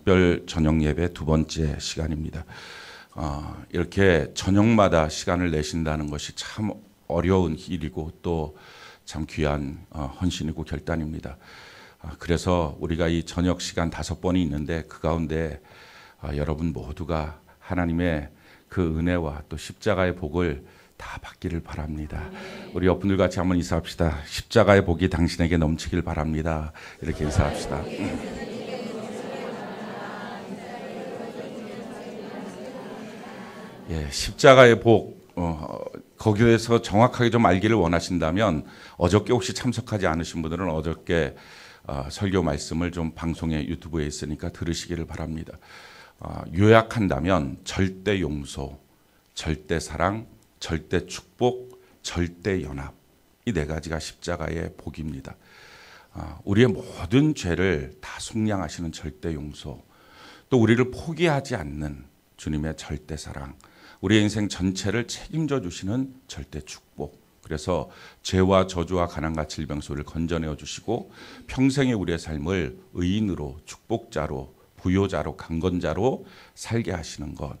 특별 저녁 예배 두 번째 시간입니다. 이렇게 저녁마다 시간을 내신다는 것이 참 어려운 일이고 또 참 귀한 헌신이고 결단입니다. 그래서 우리가 이 저녁 시간 5번이 있는데 그 가운데 여러분 모두가 하나님의 그 은혜와 또 십자가의 복을 다 받기를 바랍니다. 우리 옆분들 같이 한번 인사합시다. 십자가의 복이 당신에게 넘치길 바랍니다. 이렇게 인사합시다. 예, 십자가의 복 거기에서 정확하게 좀 알기를 원하신다면 어저께 혹시 참석하지 않으신 분들은 어저께 설교 말씀을 좀 방송에 유튜브에 있으니까 들으시기를 바랍니다. 요약한다면 절대 용서, 절대 사랑, 절대 축복, 절대 연합, 이 4가지가 십자가의 복입니다. 우리의 모든 죄를 다 속량하시는 절대 용서, 또 우리를 포기하지 않는 주님의 절대 사랑, 우리의 인생 전체를 책임져 주시는 절대 축복. 그래서 죄와 저주와 가난과 질병 소리를 건져내어 주시고 평생의 우리의 삶을 의인으로, 축복자로, 부요자로, 강건자로 살게 하시는 것.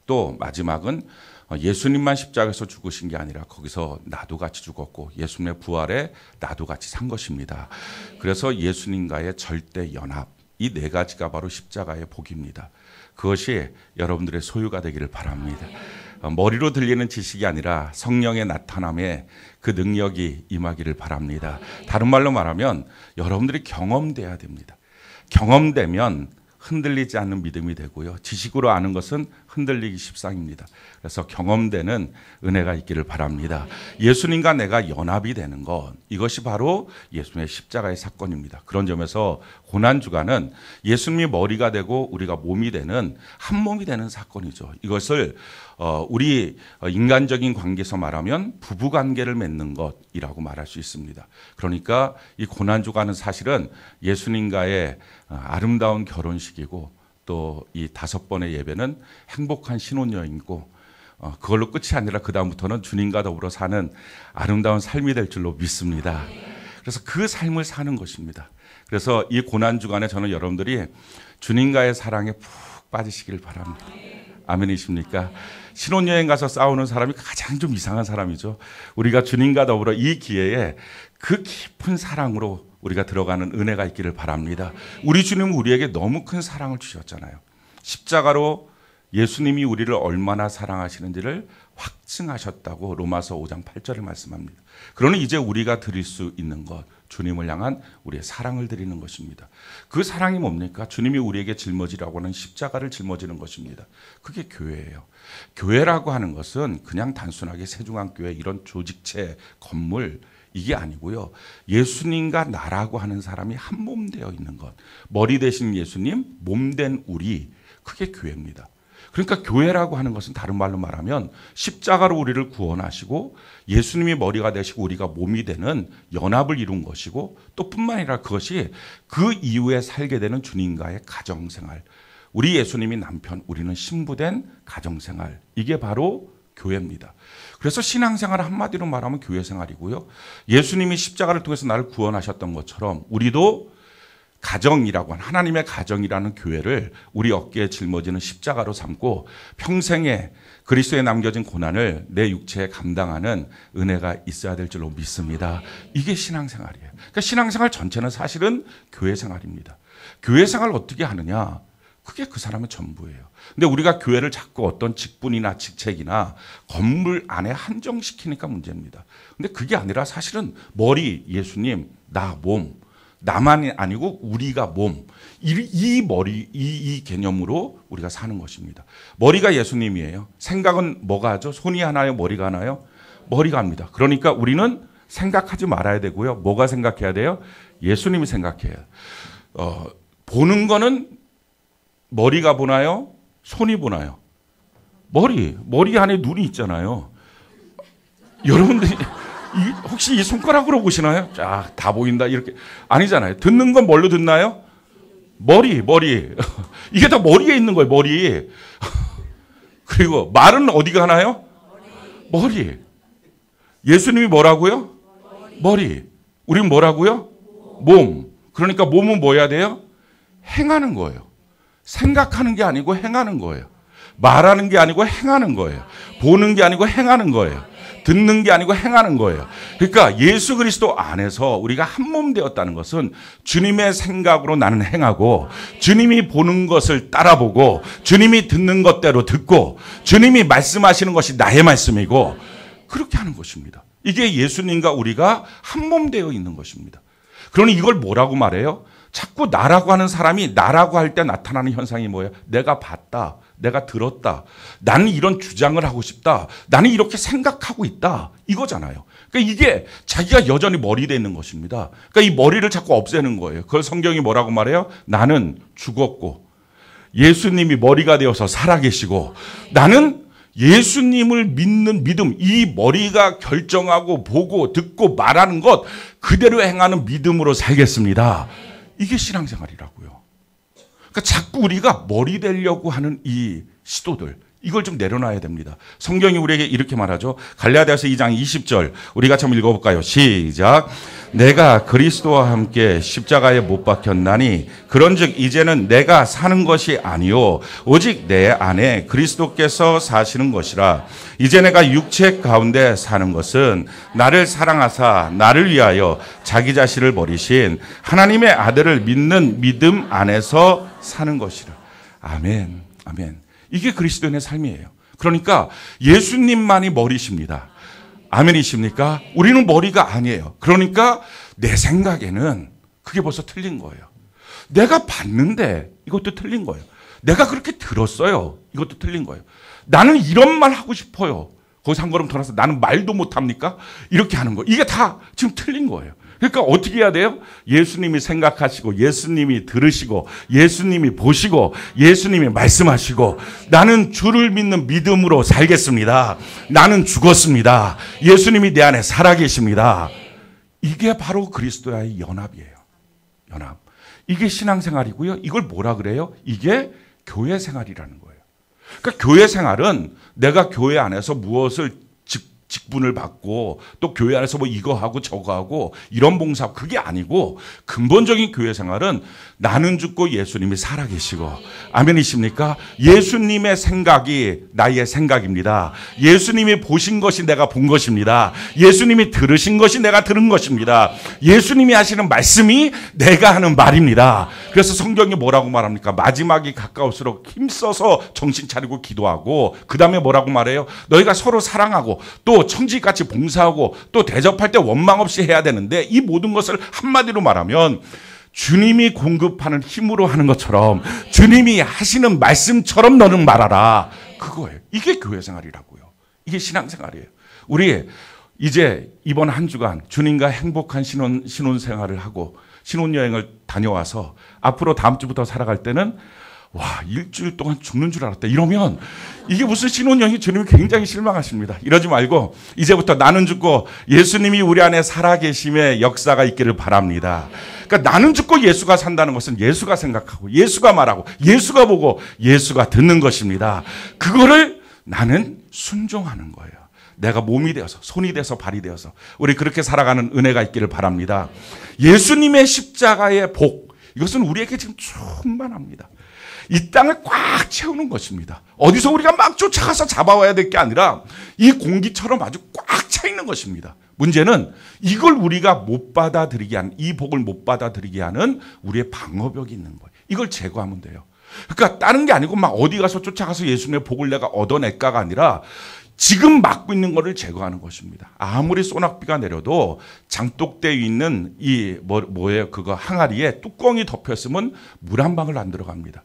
또 마지막은 예수님만 십자가에서 죽으신 게 아니라 거기서 나도 같이 죽었고 예수님의 부활에 나도 같이 산 것입니다. 그래서 예수님과의 절대 연합, 이 4가지가 바로 십자가의 복입니다. 그것이 여러분들의 소유가 되기를 바랍니다. 머리로 들리는 지식이 아니라 성령의 나타남에 그 능력이 임하기를 바랍니다. 다른 말로 말하면 여러분들이 경험돼야 됩니다. 경험되면 흔들리지 않는 믿음이 되고요. 지식으로 아는 것은 흔들리기 십상입니다. 그래서 경험되는 은혜가 있기를 바랍니다. 예수님과 내가 연합이 되는 것, 이것이 바로 예수님의 십자가의 사건입니다. 그런 점에서 고난주간은 예수님이 머리가 되고 우리가 몸이 되는 한 몸이 되는 사건이죠. 이것을 우리 인간적인 관계에서 말하면 부부관계를 맺는 것이라고 말할 수 있습니다. 그러니까 이 고난주간은 사실은 예수님과의 아름다운 결혼식이고 또 이 5번의 예배는 행복한 신혼여행이고 그걸로 끝이 아니라 그 다음부터는 주님과 더불어 사는 아름다운 삶이 될 줄로 믿습니다. 그래서 그 삶을 사는 것입니다. 그래서 이 고난주간에 저는 여러분들이 주님과의 사랑에 푹 빠지시길 바랍니다. 아멘이십니까? 신혼여행 가서 싸우는 사람이 가장 좀 이상한 사람이죠. 우리가 주님과 더불어 이 기회에 그 깊은 사랑으로 우리가 들어가는 은혜가 있기를 바랍니다. 우리 주님은 우리에게 너무 큰 사랑을 주셨잖아요. 십자가로 예수님이 우리를 얼마나 사랑하시는지를 확증하셨다고 로마서 5장 8절을 말씀합니다. 그러니 이제 우리가 드릴 수 있는 것, 주님을 향한 우리의 사랑을 드리는 것입니다. 그 사랑이 뭡니까? 주님이 우리에게 짊어지라고 하는 십자가를 짊어지는 것입니다. 그게 교회예요. 교회라고 하는 것은 그냥 단순하게 세중앙교회 이런 조직체, 건물, 이게 아니고요. 예수님과 나라고 하는 사람이 한 몸 되어 있는 것. 머리 대신 예수님, 몸 된 우리, 그게 교회입니다. 그러니까 교회라고 하는 것은 다른 말로 말하면 십자가로 우리를 구원하시고 예수님이 머리가 되시고 우리가 몸이 되는 연합을 이룬 것이고 또 뿐만 아니라 그것이 그 이후에 살게 되는 주님과의 가정생활. 우리 예수님이 남편, 우리는 신부된 가정생활. 이게 바로 교회입니다. 그래서 신앙생활 한마디로 말하면 교회생활이고요. 예수님이 십자가를 통해서 나를 구원하셨던 것처럼 우리도 가정이라고 하는 하나님의 가정이라는 교회를 우리 어깨에 짊어지는 십자가로 삼고 평생에 그리스도에 남겨진 고난을 내 육체에 감당하는 은혜가 있어야 될 줄로 믿습니다. 이게 신앙생활이에요. 그러니까 신앙생활 전체는 사실은 교회생활입니다. 교회생활을 어떻게 하느냐? 그게 그 사람의 전부예요. 근데 우리가 교회를 자꾸 어떤 직분이나 직책이나 건물 안에 한정시키니까 문제입니다. 근데 그게 아니라 사실은 머리, 예수님, 나, 몸, 나만이 아니고 우리가 몸, 이 머리, 이 개념으로 우리가 사는 것입니다. 머리가 예수님이에요. 생각은 뭐가 하죠? 손이 하나요? 머리가 하나요? 머리가 합니다. 그러니까 우리는 생각하지 말아야 되고요. 뭐가 생각해야 돼요? 예수님이 생각해요. 보는 거는 머리가 보나요? 손이 보나요? 머리 안에 눈이 있잖아요. 여러분들이 혹시 이 손가락으로 보시나요? 자, 다 보인다 이렇게 아니잖아요. 듣는 건 뭘로 듣나요? 머리. 이게 다 머리에 있는 거예요. 머리. 그리고 말은 어디가 하나요? 머리. 예수님이 뭐라고요? 머리. 우린 뭐라고요? 몸. 그러니까 몸은 뭐 해야 돼요? 행하는 거예요. 생각하는 게 아니고 행하는 거예요. 말하는 게 아니고 행하는 거예요. 보는 게 아니고 행하는 거예요. 듣는 게 아니고 행하는 거예요. 그러니까 예수 그리스도 안에서 우리가 한 몸 되었다는 것은 주님의 생각으로 나는 행하고, 주님이 보는 것을 따라보고, 주님이 듣는 것대로 듣고, 주님이 말씀하시는 것이 나의 말씀이고, 그렇게 하는 것입니다. 이게 예수님과 우리가 한 몸 되어 있는 것입니다. 그러니 이걸 뭐라고 말해요? 자꾸 나라고 하는 사람이 나라고 할 때 나타나는 현상이 뭐예요? 내가 봤다. 내가 들었다. 나는 이런 주장을 하고 싶다. 나는 이렇게 생각하고 있다. 이거잖아요. 그러니까 이게 자기가 여전히 머리에 있는 것입니다. 그러니까 이 머리를 자꾸 없애는 거예요. 그걸 성경이 뭐라고 말해요? 나는 죽었고 예수님이 머리가 되어서 살아계시고, 나는 예수님을 믿는 믿음, 이 머리가 결정하고 보고 듣고 말하는 것 그대로 행하는 믿음으로 살겠습니다. 이게 신앙생활이라고요. 그러니까 자꾸 우리가 머리 되려고 하는 이 시도들, 이걸 좀 내려놔야 됩니다. 성경이 우리에게 이렇게 말하죠. 갈라디아서 2장 20절 우리 같이 한번 읽어볼까요? 시작. 내가 그리스도와 함께 십자가에 못 박혔나니 그런즉 이제는 내가 사는 것이 아니요 오직 내 안에 그리스도께서 사시는 것이라. 이제 내가 육체 가운데 사는 것은 나를 사랑하사 나를 위하여 자기 자신을 버리신 하나님의 아들을 믿는 믿음 안에서 사는 것이라. 아멘. 아멘. 이게 그리스도인의 삶이에요. 그러니까 예수님만이 머리십니다. 아멘이십니까? 우리는 머리가 아니에요. 그러니까 내 생각에는 그게 벌써 틀린 거예요. 내가 봤는데 이것도 틀린 거예요. 내가 그렇게 들었어요. 이것도 틀린 거예요. 나는 이런 말 하고 싶어요. 거기서 한 걸음 더 나서 나는 말도 못합니까? 이렇게 하는 거. 이게 다 지금 틀린 거예요. 그러니까 어떻게 해야 돼요? 예수님이 생각하시고, 예수님이 들으시고, 예수님이 보시고, 예수님이 말씀하시고, 나는 주를 믿는 믿음으로 살겠습니다. 나는 죽었습니다. 예수님이 내 안에 살아계십니다. 이게 바로 그리스도와의 연합이에요. 연합. 이게 신앙생활이고요. 이걸 뭐라 그래요? 이게 교회 생활이라는 거예요. 그러니까 교회 생활은 내가 교회 안에서 무엇을 직분을 받고 또 교회 안에서 뭐 이거 하고 저거 하고 이런 봉사, 그게 아니고 근본적인 교회 생활은 나는 죽고 예수님이 살아계시고, 아멘이십니까? 예수님의 생각이 나의 생각입니다. 예수님이 보신 것이 내가 본 것입니다. 예수님이 들으신 것이 내가 들은 것입니다. 예수님이 하시는 말씀이 내가 하는 말입니다. 그래서 성경이 뭐라고 말합니까? 마지막이 가까울수록 힘써서 정신 차리고 기도하고, 그 다음에 뭐라고 말해요? 너희가 서로 사랑하고 또 청지같이 봉사하고 또 대접할 때 원망 없이 해야 되는데, 이 모든 것을 한마디로 말하면 주님이 공급하는 힘으로 하는 것처럼, 주님이 하시는 말씀처럼 너는 말하라. 그거예요. 이게 교회 생활이라고요. 이게 신앙생활이에요. 우리 이제 이번 한 주간 주님과 행복한 신혼생활을 하고 신혼여행을 다녀와서 앞으로 다음 주부터 살아갈 때는 와, 일주일 동안 죽는 줄 알았다 이러면 이게 무슨 신혼여행이, 주님이 굉장히 실망하십니다. 이러지 말고 이제부터 나는 죽고 예수님이 우리 안에 살아계심의 역사가 있기를 바랍니다. 그러니까 나는 죽고 예수가 산다는 것은 예수가 생각하고 예수가 말하고 예수가 보고 예수가 듣는 것입니다. 그거를 나는 순종하는 거예요. 내가 몸이 되어서, 손이 되어서, 발이 되어서 우리 그렇게 살아가는 은혜가 있기를 바랍니다. 예수님의 십자가의 복, 이것은 우리에게 지금 충만합니다. 이 땅을 꽉 채우는 것입니다. 어디서 우리가 막 쫓아가서 잡아와야 될 게 아니라 이 공기처럼 아주 꽉 차 있는 것입니다. 문제는 이걸 우리가 못 받아들이게 하는, 이 복을 못 받아들이게 하는 우리의 방어벽이 있는 거예요. 이걸 제거하면 돼요. 그러니까 다른 게 아니고 막 어디 가서 쫓아가서 예수님의 복을 내가 얻어낼까가 아니라 지금 막고 있는 것을 제거하는 것입니다. 아무리 소낙비가 내려도 장독대에 있는 이 뭐예요? 그거 항아리에 뚜껑이 덮였으면 물 한 방울 안 들어갑니다.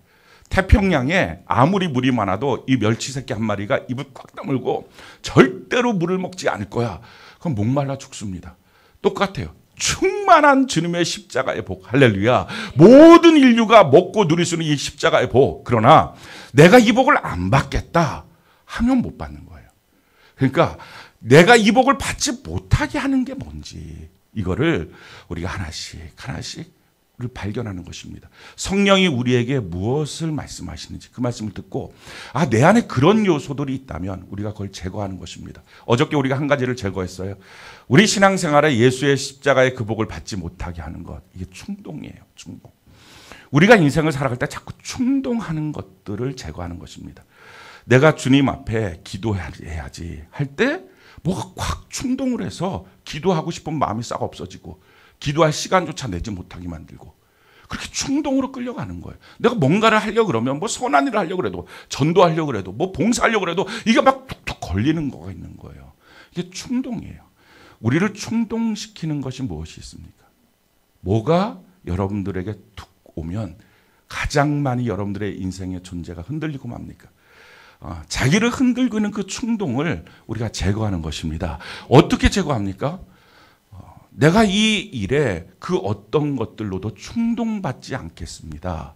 태평양에 아무리 물이 많아도 이 멸치 새끼 한 마리가 입을 꽉 다물고 절대로 물을 먹지 않을 거야. 그럼 목말라 죽습니다. 똑같아요. 충만한 주님의 십자가의 복, 할렐루야. 모든 인류가 먹고 누릴 수 있는 이 십자가의 복. 그러나 내가 이 복을 안 받겠다 하면 못 받는 거예요. 그러니까 내가 이 복을 받지 못하게 하는 게 뭔지, 이거를 우리가 하나씩 하나씩 를 발견하는 것입니다. 성령이 우리에게 무엇을 말씀하시는지 그 말씀을 듣고, 아, 내 안에 그런 요소들이 있다면 우리가 그걸 제거하는 것입니다. 어저께 우리가 한 가지를 제거했어요. 우리 신앙생활에 예수의 십자가의 그 복을 받지 못하게 하는 것, 이게 충동이에요. 충동. 우리가 인생을 살아갈 때 자꾸 충동하는 것들을 제거하는 것입니다. 내가 주님 앞에 기도해야지 할 때 뭐가 확 충동을 해서 기도하고 싶은 마음이 싹 없어지고 기도할 시간조차 내지 못하게 만들고 그렇게 충동으로 끌려가는 거예요. 내가 뭔가를 하려고 그러면 뭐 선한 일을 하려고 그래도 전도하려고 그래도 뭐 봉사하려고 그래도 이게 막 툭툭 걸리는 거가 있는 거예요. 이게 충동이에요. 우리를 충동시키는 것이 무엇이 있습니까? 뭐가 여러분들에게 툭 오면 가장 많이 여러분들의 인생의 존재가 흔들리고 맙니까? 자기를 흔들고는 그 충동을 우리가 제거하는 것입니다. 어떻게 제거합니까? 내가 이 일에 그 어떤 것들로도 충동받지 않겠습니다.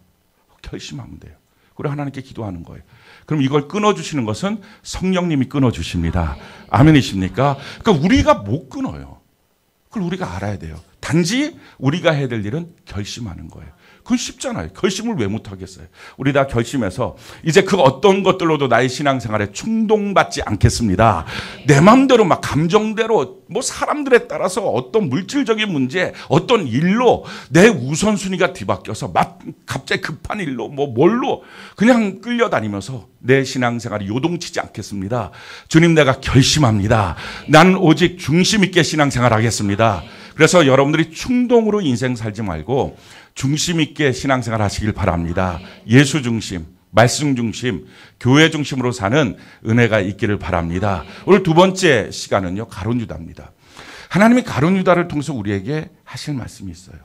결심하면 돼요. 그리고 하나님께 기도하는 거예요. 그럼 이걸 끊어주시는 것은 성령님이 끊어주십니다. 아멘이십니까? 그러니까 우리가 못 끊어요. 그걸 우리가 알아야 돼요. 단지 우리가 해야 될 일은 결심하는 거예요. 그건 쉽잖아요. 결심을 왜 못하겠어요? 우리 다 결심해서 이제 그 어떤 것들로도 나의 신앙생활에 충동받지 않겠습니다. 내 마음대로 막 감정대로 뭐 사람들에 따라서 어떤 물질적인 문제, 어떤 일로 내 우선순위가 뒤바뀌어서 막 갑자기 급한 일로 뭐 뭘로 그냥 끌려다니면서 내 신앙생활이 요동치지 않겠습니다. 주님, 내가 결심합니다. 나는 오직 중심 있게 신앙생활하겠습니다. 그래서 여러분들이 충동으로 인생 살지 말고 중심 있게 신앙생활 하시길 바랍니다. 예수 중심, 말씀 중심, 교회 중심으로 사는 은혜가 있기를 바랍니다. 오늘 두 번째 시간은요, 가룟 유다입니다. 하나님이 가룟 유다를 통해서 우리에게 하실 말씀이 있어요.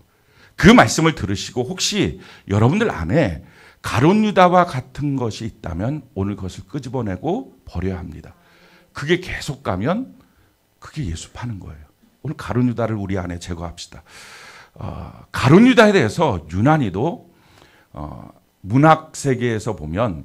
그 말씀을 들으시고 혹시 여러분들 안에 가룟 유다와 같은 것이 있다면 오늘 그것을 끄집어내고 버려야 합니다. 그게 계속 가면 그게 예수 파는 거예요. 오늘 가룟 유다를 우리 안에 제거합시다. 가룟 유다에 대해서 유난히도 문학 세계에서 보면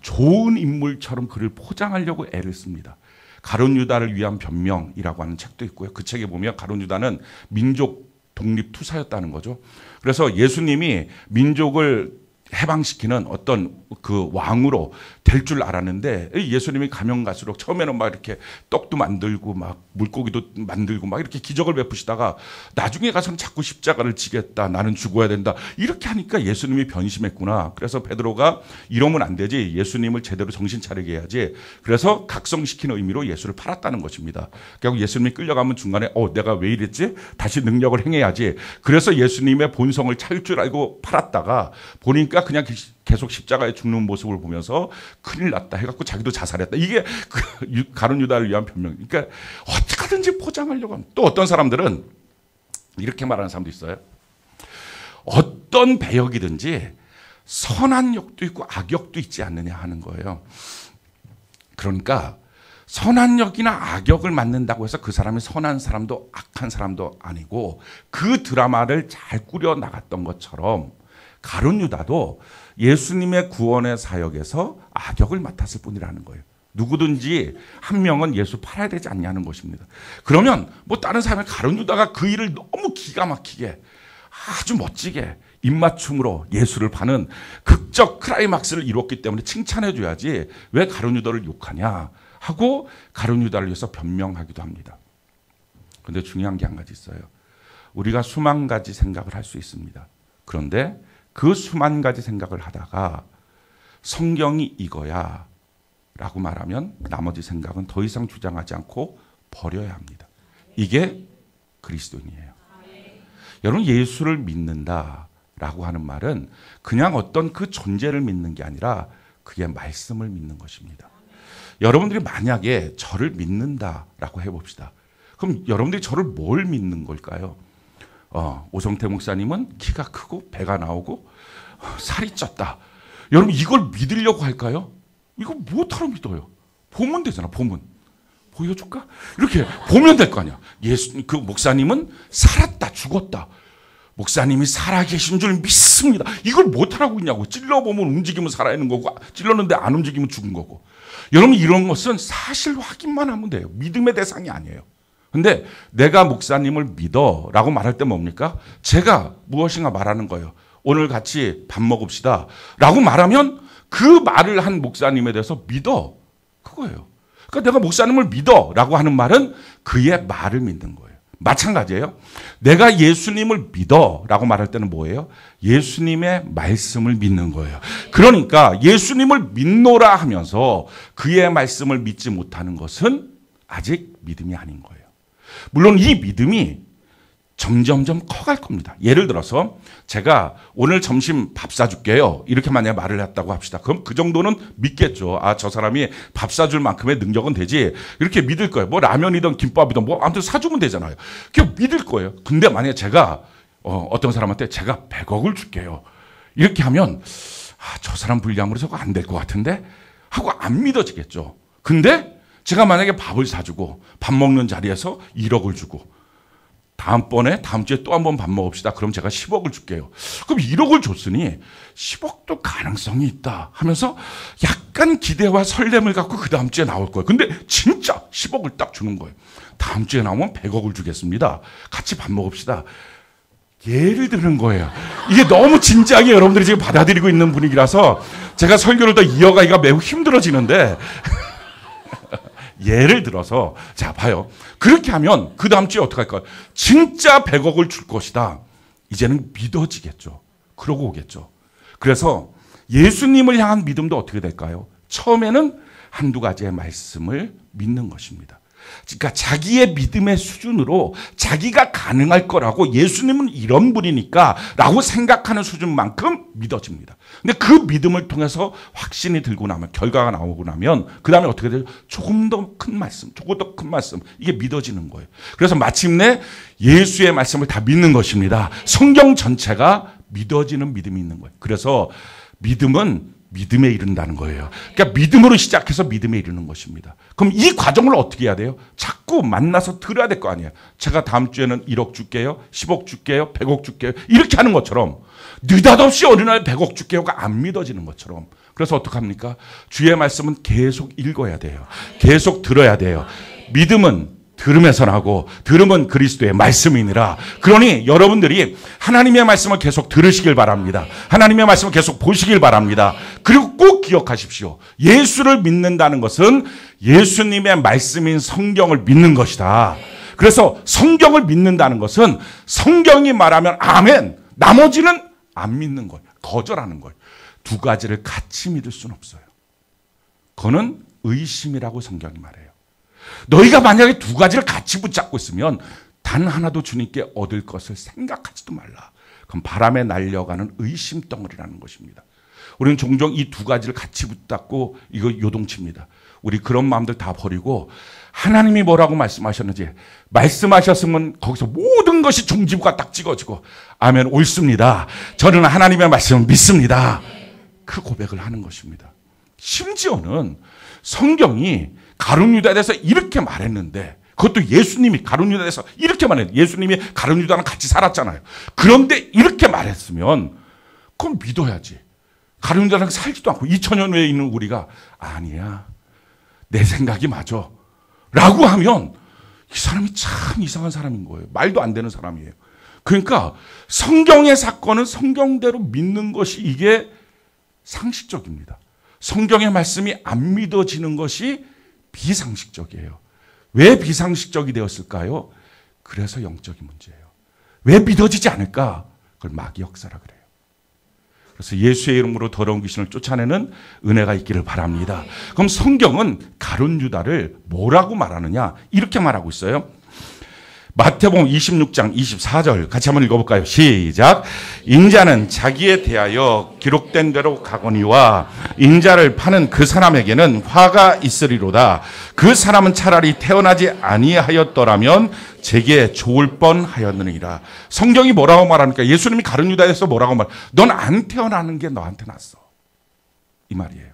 좋은 인물처럼 그를 포장하려고 애를 씁니다. 가룟 유다를 위한 변명이라고 하는 책도 있고요. 그 책에 보면 가룟 유다는 민족 독립 투사였다는 거죠. 그래서 예수님이 민족을 해방시키는 어떤 그 왕으로 될 줄 알았는데 예수님이 가면 갈수록 처음에는 막 이렇게 떡도 만들고 막 물고기도 만들고 막 이렇게 기적을 베푸시다가 나중에 가서는 자꾸 십자가를 지겠다. 나는 죽어야 된다. 이렇게 하니까 예수님이 변심했구나. 그래서 베드로가 이러면 안 되지. 예수님을 제대로 정신 차리게 해야지. 그래서 각성시키는 의미로 예수를 팔았다는 것입니다. 결국 예수님이 끌려가면 중간에 내가 왜 이랬지? 다시 능력을 행해야지. 그래서 예수님의 본성을 찾을 줄 알고 팔았다가 보니까 그냥 계속 십자가에 죽는 모습을 보면서 큰일 났다 해갖고 자기도 자살했다. 이게 가룟 유다를 위한 변명. 그러니까 어떻게든지 포장하려고 합니다. 또 어떤 사람들은 이렇게 말하는 사람도 있어요. 어떤 배역이든지 선한 역도 있고 악역도 있지 않느냐 하는 거예요. 그러니까 선한 역이나 악역을 맡는다고 해서 그 사람이 선한 사람도 악한 사람도 아니고 그 드라마를 잘 꾸려 나갔던 것처럼 가룟 유다도 예수님의 구원의 사역에서 악역을 맡았을 뿐이라는 거예요. 누구든지 한 명은 예수 팔아야 되지 않냐는 것입니다. 그러면 뭐 다른 사람의 가룟 유다가 그 일을 너무 기가 막히게 아주 멋지게 입맞춤으로 예수를 파는 극적 클라이막스를 이뤘기 때문에 칭찬해 줘야지 왜 가룟 유다를 욕하냐 하고 가룟 유다를 위해서 변명하기도 합니다. 그런데 중요한 게 한 가지 있어요. 우리가 수만 가지 생각을 할 수 있습니다. 그런데 그 수만 가지 생각을 하다가 성경이 이거야 라고 말하면 나머지 생각은 더 이상 주장하지 않고 버려야 합니다. 이게 그리스도인이에요. 여러분, 예수를 믿는다 라고 하는 말은 그냥 어떤 그 존재를 믿는 게 아니라 그게 말씀을 믿는 것입니다. 여러분들이 만약에 저를 믿는다라고 해봅시다. 그럼 여러분들이 저를 뭘 믿는 걸까요? 오성태 목사님은 키가 크고 배가 나오고 살이 쪘다. 여러분, 이걸 믿으려고 할까요? 이거 뭐하러 믿어요? 보면 되잖아. 보면. 보여줄까? 이렇게 보면 될 거 아니야. 그 목사님은 살았다, 죽었다. 목사님이 살아계신 줄 믿습니다. 이걸 못하라고 있냐고. 찔러보면 움직이면 살아있는 거고 찔렀는데 안 움직이면 죽은 거고. 여러분, 이런 것은 사실 확인만 하면 돼요. 믿음의 대상이 아니에요. 근데 내가 목사님을 믿어 라고 말할 때 뭡니까? 제가 무엇인가 말하는 거예요. 오늘 같이 밥 먹읍시다 라고 말하면 그 말을 한 목사님에 대해서 믿어. 그거예요. 그러니까 내가 목사님을 믿어 라고 하는 말은 그의 말을 믿는 거예요. 마찬가지예요. 내가 예수님을 믿어 라고 말할 때는 뭐예요? 예수님의 말씀을 믿는 거예요. 그러니까 예수님을 믿노라 하면서 그의 말씀을 믿지 못하는 것은 아직 믿음이 아닌 거예요. 물론 이 믿음이 점점점 커갈 겁니다. 예를 들어서 제가 오늘 점심 밥 사줄게요. 이렇게 만약에 말을 했다고 합시다. 그럼 그 정도는 믿겠죠. 아, 저 사람이 밥 사줄 만큼의 능력은 되지. 이렇게 믿을 거예요. 뭐 라면이든 김밥이든 뭐 아무튼 사주면 되잖아요. 그냥 믿을 거예요. 근데 만약에 제가 어떤 사람한테 제가 100억을 줄게요. 이렇게 하면 아, 저 사람 분량으로 저거 안 될 것 같은데 하고 안 믿어지겠죠. 근데 제가 만약에 밥을 사주고 밥 먹는 자리에서 1억을 주고 다음번에 다음 주에 또 한 번 밥 먹읍시다. 그럼 제가 10억을 줄게요. 그럼 1억을 줬으니 10억도 가능성이 있다 하면서 약간 기대와 설렘을 갖고 그 다음 주에 나올 거예요. 근데 진짜 10억을 딱 주는 거예요. 다음 주에 나오면 100억을 주겠습니다. 같이 밥 먹읍시다. 예를 드는 거예요. 이게 너무 진지하게 여러분들이 지금 받아들이고 있는 분위기라서 제가 설교를 더 이어가기가 매우 힘들어지는데 예를 들어서 자 봐요. 그렇게 하면 그 다음 주에 어떻게 할까요? 진짜 100억을 줄 것이다. 이제는 믿어지겠죠. 그러고 오겠죠. 그래서 예수님을 향한 믿음도 어떻게 될까요? 처음에는 한두 가지의 말씀을 믿는 것입니다. 그러니까 자기의 믿음의 수준으로 자기가 가능할 거라고 예수님은 이런 분이니까 라고 생각하는 수준만큼 믿어집니다. 근데 그 믿음을 통해서 확신이 들고 나면 결과가 나오고 나면 그 다음에 어떻게 돼요? 조금 더 큰 말씀, 조금 더 큰 말씀 이게 믿어지는 거예요. 그래서 마침내 예수의 말씀을 다 믿는 것입니다. 성경 전체가 믿어지는 믿음이 있는 거예요. 그래서 믿음은 믿음에 이른다는 거예요. 그러니까 믿음으로 시작해서 믿음에 이르는 것입니다. 그럼 이 과정을 어떻게 해야 돼요? 자꾸 만나서 들어야 될 거 아니에요. 제가 다음 주에는 1억 줄게요. 10억 줄게요. 100억 줄게요. 이렇게 하는 것처럼 느닷없이 어느 날 100억 줄게요가 안 믿어지는 것처럼. 그래서 어떡합니까? 주의 말씀은 계속 읽어야 돼요. 계속 들어야 돼요. 믿음은 들음에서 나고 들음은 그리스도의 말씀이니라. 그러니 여러분들이 하나님의 말씀을 계속 들으시길 바랍니다. 하나님의 말씀을 계속 보시길 바랍니다. 그리고 꼭 기억하십시오. 예수를 믿는다는 것은 예수님의 말씀인 성경을 믿는 것이다. 그래서 성경을 믿는다는 것은 성경이 말하면 아멘, 나머지는 안 믿는 거예요. 거절하는 거예요. 두 가지를 같이 믿을 수는 없어요. 그거는 의심이라고 성경이 말해요. 너희가 만약에 두 가지를 같이 붙잡고 있으면 단 하나도 주님께 얻을 것을 생각하지도 말라. 그럼 바람에 날려가는 의심 덩어리라는 것입니다. 우리는 종종 이 두 가지를 같이 붙잡고 이거 요동칩니다. 우리 그런 마음들 다 버리고 하나님이 뭐라고 말씀하셨는지 말씀하셨으면 거기서 모든 것이 종지부가 딱 찍어지고 아멘 옳습니다. 저는 하나님의 말씀을 믿습니다. 그 고백을 하는 것입니다. 심지어는 성경이 가룟 유다에 대해서 이렇게 말했는데 그것도 예수님이 가룟 유다에 대해서 이렇게 말했는데 예수님이 가룟 유다랑 같이 살았잖아요. 그런데 이렇게 말했으면 그럼 믿어야지. 가룟 유다랑 살지도 않고 2000년 후에 있는 우리가 아니야. 내 생각이 맞아. 라고 하면 이 사람이 참 이상한 사람인 거예요. 말도 안 되는 사람이에요. 그러니까 성경의 사건은 성경대로 믿는 것이 이게 상식적입니다. 성경의 말씀이 안 믿어지는 것이 비상식적이에요. 왜 비상식적이 되었을까요? 그래서 영적인 문제예요. 왜 믿어지지 않을까? 그걸 마귀 역사라 그래요. 그래서 예수의 이름으로 더러운 귀신을 쫓아내는 은혜가 있기를 바랍니다. 그럼 성경은 가룟 유다를 뭐라고 말하느냐? 이렇게 말하고 있어요. 마태복음 26장 24절 같이 한번 읽어볼까요? 시작. 인자는 자기에 대하여 기록된 대로 가거니와 인자를 파는 그 사람에게는 화가 있으리로다. 그 사람은 차라리 태어나지 아니하였더라면 제게 좋을 뻔하였느니라. 성경이 뭐라고 말하니까 예수님이 가룟 유다에서 뭐라고 말? 넌 안 태어나는 게 너한테 낫어. 이 말이에요.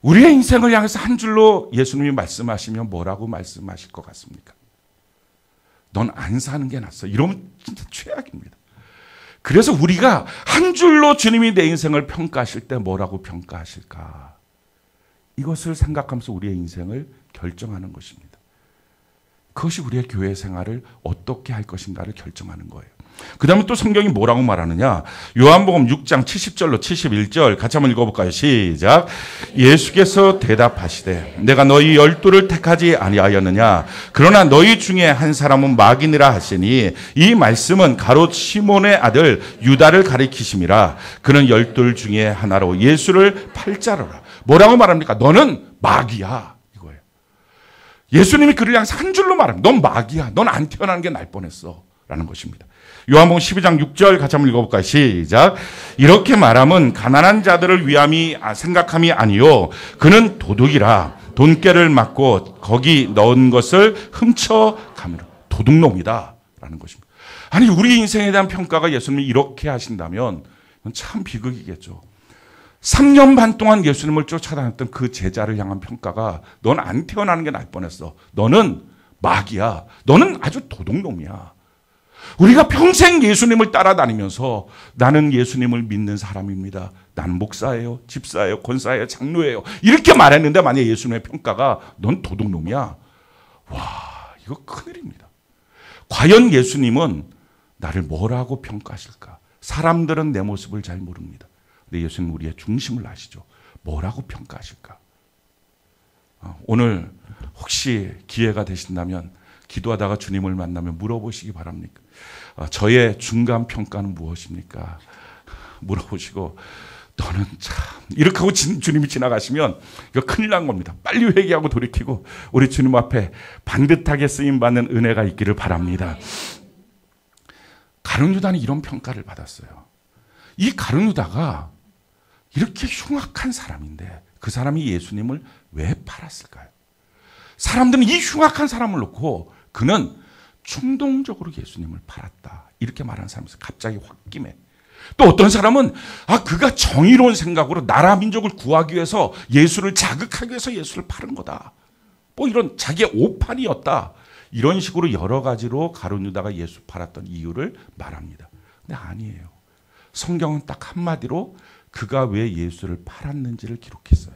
우리의 인생을 향해서 한 줄로 예수님이 말씀하시면 뭐라고 말씀하실 것 같습니까? 넌 안 사는 게 낫어. 이러면 진짜 최악입니다. 그래서 우리가 한 줄로 주님이 내 인생을 평가하실 때 뭐라고 평가하실까? 이것을 생각하면서 우리의 인생을 결정하는 것입니다. 그것이 우리의 교회 생활을 어떻게 할 것인가를 결정하는 거예요. 그 다음에 또 성경이 뭐라고 말하느냐. 요한복음 6장 70절로 71절 같이 한번 읽어볼까요? 시작. 예수께서 대답하시되 내가 너희 12를 택하지 아니하였느냐. 그러나 너희 중에 한 사람은 마귀니라 하시니 이 말씀은 가롯 시몬의 아들 유다를 가리키심이라. 그는 12 중에 하나로 예수를 팔자로라. 뭐라고 말합니까? 너는 마귀야. 이거예요. 예수님이 그를 향해서 한 줄로 말합니다. 넌 마귀야. 넌 안 태어나는 게 날 뻔했어. 라는 것입니다. 요한복음 12장 6절 같이 한번 읽어볼까요? 시작. 이렇게 말함은 가난한 자들을 위함이 생각함이 아니요 그는 도둑이라. 돈깨를 맞고 거기 넣은 것을 훔쳐가미라. 도둑놈이다 라는 것입니다. 아니 우리 인생에 대한 평가가 예수님이 이렇게 하신다면 참 비극이겠죠. 3년 반 동안 예수님을 쫓아다녔던 그 제자를 향한 평가가 넌 안 태어나는 게 날 뻔했어. 너는 마귀야. 너는 아주 도둑놈이야. 우리가 평생 예수님을 따라다니면서 나는 예수님을 믿는 사람입니다. 나는 목사예요, 집사예요, 권사예요, 장로예요. 이렇게 말했는데 만약에 예수님의 평가가 넌 도둑놈이야. 와, 이거 큰일입니다. 과연 예수님은 나를 뭐라고 평가하실까? 사람들은 내 모습을 잘 모릅니다. 근데 예수님은 우리의 중심을 아시죠. 뭐라고 평가하실까? 오늘 혹시 기회가 되신다면 기도하다가 주님을 만나면 물어보시기 바랍니다. 저의 중간 평가는 무엇입니까? 물어보시고 너는 참 이렇게 하고 주님이 지나가시면 이거 큰일 난 겁니다. 빨리 회개하고 돌이키고 우리 주님 앞에 반듯하게 쓰임받는 은혜가 있기를 바랍니다. 가룟 유다는 이런 평가를 받았어요. 이 가룟 유다가 이렇게 흉악한 사람인데 그 사람이 예수님을 왜 팔았을까요? 사람들은 이 흉악한 사람을 놓고 그는 충동적으로 예수님을 팔았다. 이렇게 말하는 사람이 있어요. 갑자기 홧김에. 또 어떤 사람은 그가 정의로운 생각으로 나라 민족을 구하기 위해서 예수를 자극하기 위해서 예수를 팔은 거다. 뭐 이런 자기의 오판이었다. 이런 식으로 여러 가지로 가룟 유다가 예수 팔았던 이유를 말합니다. 근데 아니에요. 성경은 딱 한마디로 그가 왜 예수를 팔았는지를 기록했어요.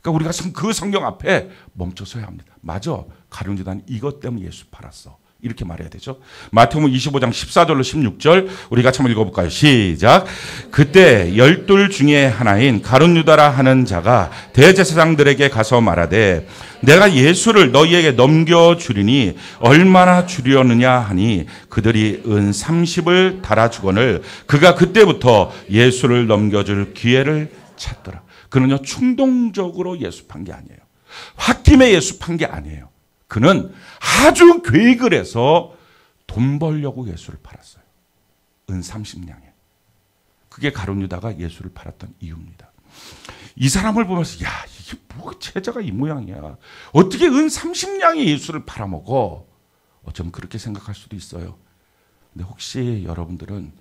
그러니까 우리가 그 성경 앞에 멈춰서야 합니다. 맞아. 가룟 유다는 이것 때문에 예수 팔았어. 이렇게 말해야 되죠. 마태복음 25장 14절로 16절 우리 같이 한번 읽어볼까요? 시작. 그때 12 중에 하나인 가룟 유다라 하는 자가 대제사장들에게 가서 말하되 내가 예수를 너희에게 넘겨주리니 얼마나 주려느냐 하니 그들이 은 30을 달아주거늘 그가 그때부터 예수를 넘겨줄 기회를 찾더라. 그는요 충동적으로 예수 판 게 아니에요. 홧김에 예수 판 게 아니에요. 그는 아주 계획을 해서 돈 벌려고 예수를 팔았어요. 은 30냥에. 그게 가룟 유다가 예수를 팔았던 이유입니다. 이 사람을 보면서 야 이게 뭐 제자가 이 모양이야. 어떻게 은 30냥에 예수를 팔아먹어. 어쩌면 그렇게 생각할 수도 있어요. 근데 혹시 여러분들은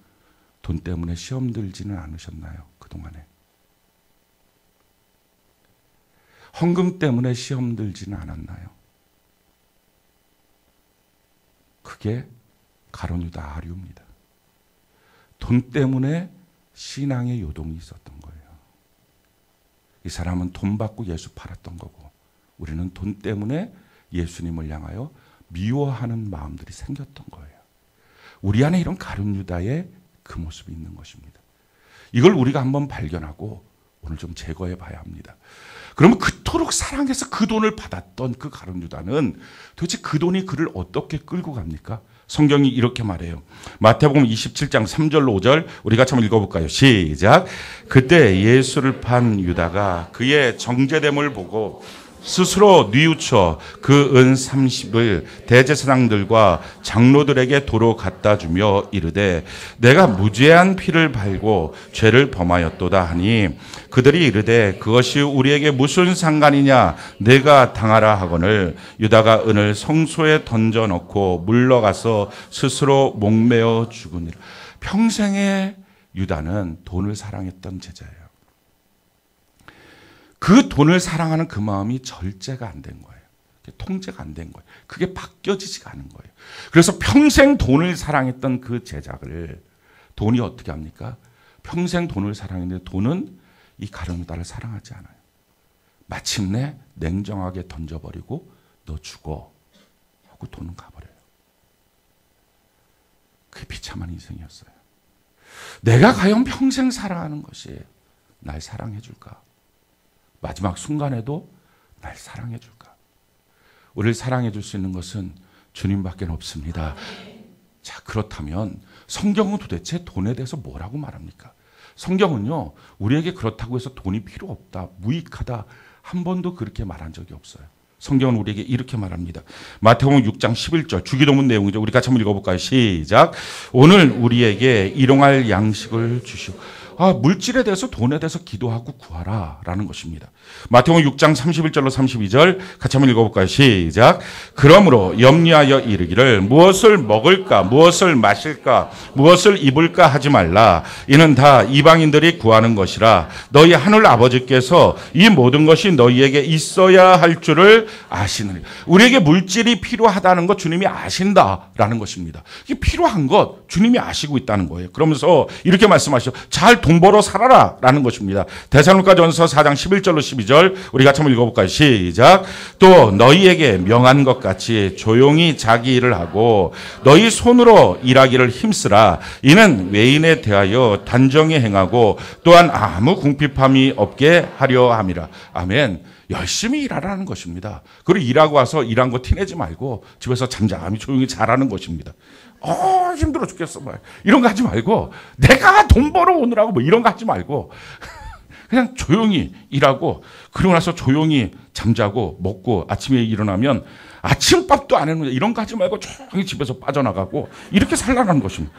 돈 때문에 시험 들지는 않으셨나요? 그동안에. 헌금 때문에 시험 들지는 않았나요? 그게 가룟 유다 아류입니다. 돈 때문에 신앙의 요동이 있었던 거예요. 이 사람은 돈 받고 예수 팔았던 거고 우리는 돈 때문에 예수님을 향하여 미워하는 마음들이 생겼던 거예요. 우리 안에 이런 가룟 유다의 그 모습이 있는 것입니다. 이걸 우리가 한번 발견하고 오늘 좀 제거해 봐야 합니다. 그러면 그토록 사랑해서 그 돈을 받았던 그 가룟 유다는 도대체 그 돈이 그를 어떻게 끌고 갑니까? 성경이 이렇게 말해요. 마태복음 27장 3절로 5절 우리 같이 한번 읽어볼까요? 시작. 그때 예수를 판 유다가 그의 정죄됨을 보고 스스로 뉘우쳐 그 은 30을 대제사장들과 장로들에게 도로 갖다 주며 이르되 내가 무죄한 피를 발고 죄를 범하였도다 하니 그들이 이르되 그것이 우리에게 무슨 상관이냐 내가 당하라 하거늘 유다가 은을 성소에 던져 넣고 물러가서 스스로 목매어 죽으니라. 평생에 유다는 돈을 사랑했던 제자예요. 그 돈을 사랑하는 그 마음이 절제가 안 된 거예요. 통제가 안 된 거예요. 그게 바뀌어지지가 않은 거예요. 그래서 평생 돈을 사랑했던 그 제자를 돈이 어떻게 합니까? 평생 돈을 사랑했는데 돈은 이 가룟 유다를 사랑하지 않아요. 마침내 냉정하게 던져버리고 너 죽어 하고 돈은 가버려요. 그게 비참한 인생이었어요. 내가 과연 평생 살아가는 것이 날 사랑해 줄까? 마지막 순간에도 날 사랑해 줄까? 우리를 사랑해 줄 수 있는 것은 주님밖에 없습니다. 자, 그렇다면 성경은 도대체 돈에 대해서 뭐라고 말합니까? 성경은요, 우리에게 그렇다고 해서 돈이 필요 없다, 무익하다, 한 번도 그렇게 말한 적이 없어요. 성경은 우리에게 이렇게 말합니다. 마태복음 6장 11절 주기도문 내용이죠. 우리 같이 한번 읽어볼까요? 시작. 오늘 우리에게 일용할 양식을 주시오. 물질에 대해서 돈에 대해서 기도하고 구하라 라는 것입니다. 마태복음 6장 31절로 32절 같이 한번 읽어볼까요? 시작. 그러므로 염려하여 이르기를 무엇을 먹을까 무엇을 마실까 무엇을 입을까 하지 말라. 이는 다 이방인들이 구하는 것이라. 너희 하늘 아버지께서 이 모든 것이 너희에게 있어야 할 줄을 아시느니. 우리에게 물질이 필요하다는 것 주님이 아신다라는 것입니다. 이게 필요한 것 주님이 아시고 있다는 거예요. 그러면서 이렇게 말씀하시죠. 잘 돈 벌어 살아라 라는 것입니다. 데살로니가전서 4장 11절로 12절 우리 같이 한번 읽어볼까요? 시작. 또 너희에게 명한 것 같이 조용히 자기 일을 하고 너희 손으로 일하기를 힘쓰라. 이는 외인에 대하여 단정히 행하고 또한 아무 궁핍함이 없게 하려 함이라. 아멘. 열심히 일하라는 것입니다. 그리고 일하고 와서 일한 거 티내지 말고 집에서 잠잠히 조용히 잘하는 것입니다. 힘들어 죽겠어. 이런 거 하지 말고 내가 돈 벌어 오느라고 뭐 이런 거 하지 말고 그냥 조용히 일하고 그러고 나서 조용히 잠자고 먹고 아침에 일어나면 아침밥도 안 해놓는 이런 거 하지 말고 조용히 집에서 빠져나가고 이렇게 살라는 것입니다.